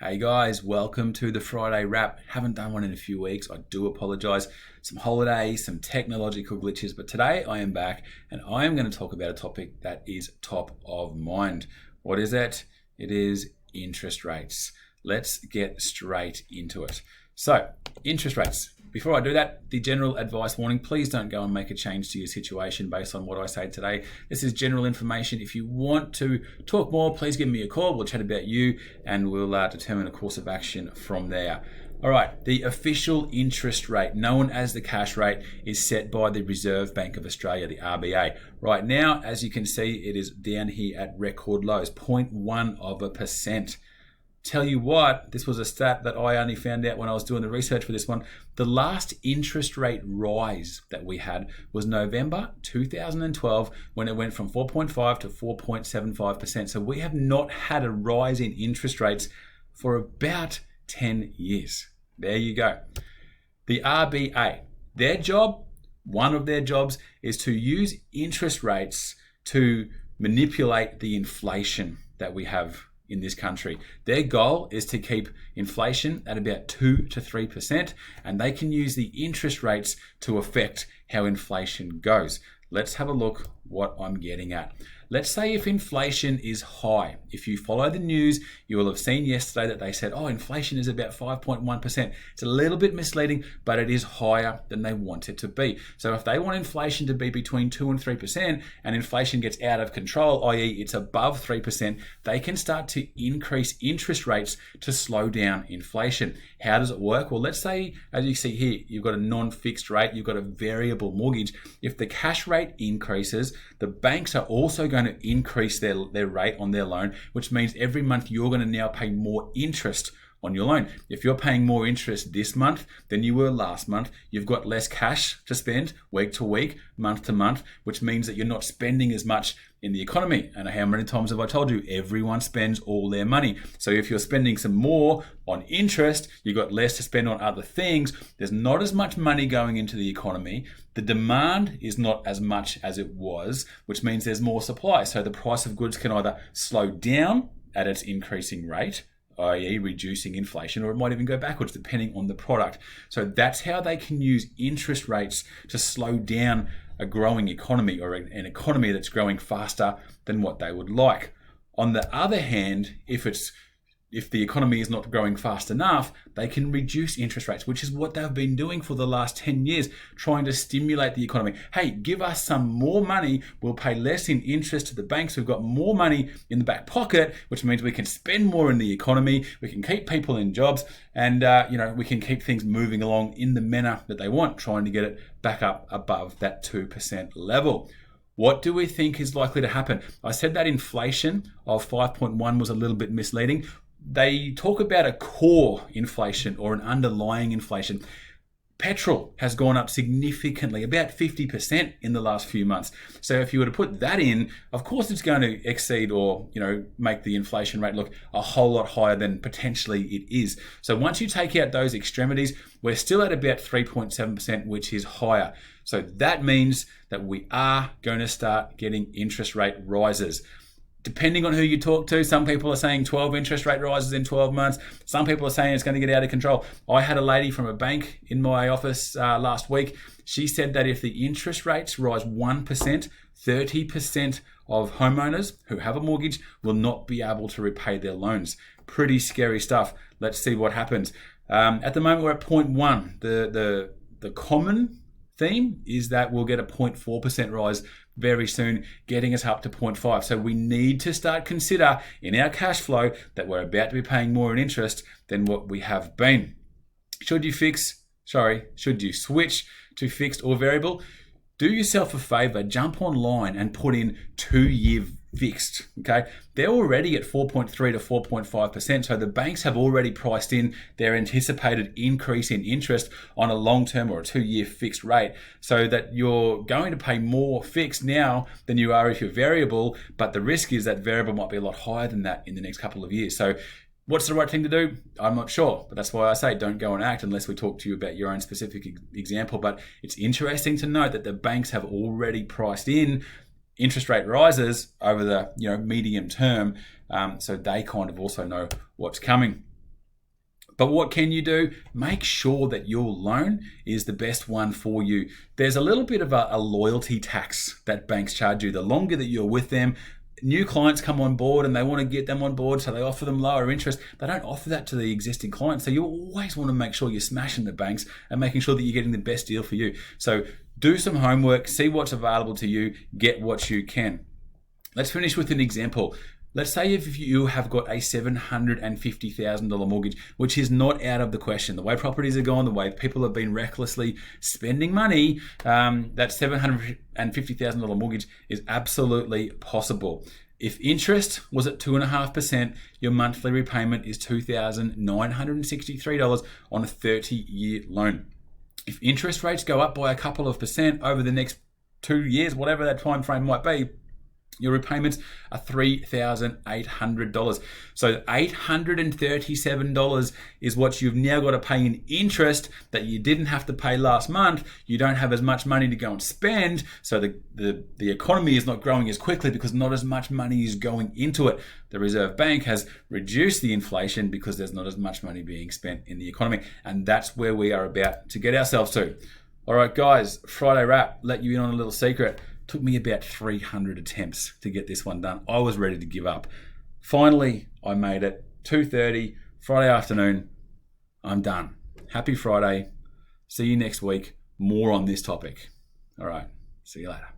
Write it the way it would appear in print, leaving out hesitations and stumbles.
Hey guys, welcome to the Friday wrap. Haven't done one in a few weeks. I do apologize. Some holidays, some technological glitches, but today I am back and I am going to talk about a topic that is top of mind. What is that? It is interest rates. Let's get straight into it. So, interest rates. Before I do that, the general advice warning, please don't go and make a change to your situation based on what I say today. This is general information. If you want to talk more, please give me a call. We'll chat about you and we'll determine a course of action from there. All right, the official interest rate, known as the cash rate, is set by the Reserve Bank of Australia, the RBA. Right now, as you can see, it is down here at record lows, 0.1%. Tell you what, this was a stat that I only found out when I was doing the research for this one. The last interest rate rise that we had was November 2012 when it went from 4.5 to 4.75%. So we have not had a rise in interest rates for about 10 years. There you go. The RBA, their job, one of their jobs is to use interest rates to manipulate the inflation that we have in this country. Their goal is to keep inflation at about 2 to 3%, and they can use the interest rates to affect how inflation goes. Let's have a look what I'm getting at. Let's say if inflation is high. If you follow the news, you will have seen yesterday that they said, inflation is about 5.1%. It's a little bit misleading, but it is higher than they want it to be. So if they want inflation to be between 2 and 3% and inflation gets out of control, i.e. it's above 3%, they can start to increase interest rates to slow down inflation. How does it work? Well, let's say, as you see here, you've got a non-fixed rate, you've got a variable mortgage. If the cash rate increases, the banks are also going to increase their rate on their loan, which means every month you're going to now pay more interest on your loan. If you're paying more interest this month than you were last month, you've got less cash to spend week to week, month to month, which means that you're not spending as much in the economy. And how many times have I told you? Everyone spends all their money. So if you're spending some more on interest, you've got less to spend on other things. There's not as much money going into the economy. The demand is not as much as it was, which means there's more supply. So the price of goods can either slow down at its increasing rate, i.e. reducing inflation, or it might even go backwards depending on the product. So that's how they can use interest rates to slow down a growing economy, or an economy that's growing faster than what they would like. On the other hand, if the economy is not growing fast enough, they can reduce interest rates, which is what they've been doing for the last 10 years, trying to stimulate the economy. Hey, give us some more money. We'll pay less in interest to the banks. We've got more money in the back pocket, which means we can spend more in the economy. We can keep people in jobs, and we can keep things moving along in the manner that they want, trying to get it back up above that 2% level. What do we think is likely to happen? I said that inflation of 5.1 was a little bit misleading. They talk about a core inflation or an underlying inflation. Petrol has gone up significantly, about 50% in the last few months. So if you were to put that in, of course it's going to exceed or make the inflation rate look a whole lot higher than potentially it is. So once you take out those extremities, we're still at about 3.7%, which is higher. So that means that we are going to start getting interest rate rises. Depending on who you talk to, some people are saying 12 interest rate rises in 12 months. Some people are saying it's going to get out of control. I had a lady from a bank in my office last week. She said that if the interest rates rise 1%, 30% of homeowners who have a mortgage will not be able to repay their loans. Pretty scary stuff. Let's see what happens. At the moment, we're at 0.1. The common theme is that we'll get a 0.4% rise very soon, getting us up to 0.5. So we need to start consider in our cash flow that we're about to be paying more in interest than what we have been. Should you switch to fixed or variable? Do yourself a favor, jump online and put in 2-year fixed, okay? They're already at 4.3 to 4.5%, so the banks have already priced in their anticipated increase in interest on a long-term or a 2-year fixed rate, so that you're going to pay more fixed now than you are if you're variable, but the risk is that variable might be a lot higher than that in the next couple of years. So what's the right thing to do? I'm not sure, but that's why I say don't go and act unless we talk to you about your own specific example. But it's interesting to note that the banks have already priced in interest rate rises over the medium term, so they kind of also know what's coming. But what can you do? Make sure that your loan is the best one for you. There's a little bit of a loyalty tax that banks charge you. The longer that you're with them, new clients come on board and they want to get them on board, so they offer them lower interest. They don't offer that to the existing clients. So you always want to make sure you're smashing the banks and making sure that you're getting the best deal for you. So do some homework, see what's available to you, get what you can. Let's finish with an example. Let's say if you have got a $750,000 mortgage, which is not out of the question. The way properties are going, the way people have been recklessly spending money, that $750,000 mortgage is absolutely possible. If interest was at 2.5%, your monthly repayment is $2,963 on a 30-year loan. If interest rates go up by a couple of percent over the next 2 years, whatever that time frame might be, your repayments are $3,800. So $837 is what you've now got to pay in interest that you didn't have to pay last month. You don't have as much money to go and spend, so the economy is not growing as quickly because not as much money is going into it. The Reserve Bank has reduced the inflation because there's not as much money being spent in the economy, and that's where we are about to get ourselves to. All right, guys, Friday wrap, let you in on a little secret. Took me about 300 attempts to get this one done. I was ready to give up. Finally, I made it. 2:30, Friday afternoon. I'm done. Happy Friday. See you next week. More on this topic. All right. See you later.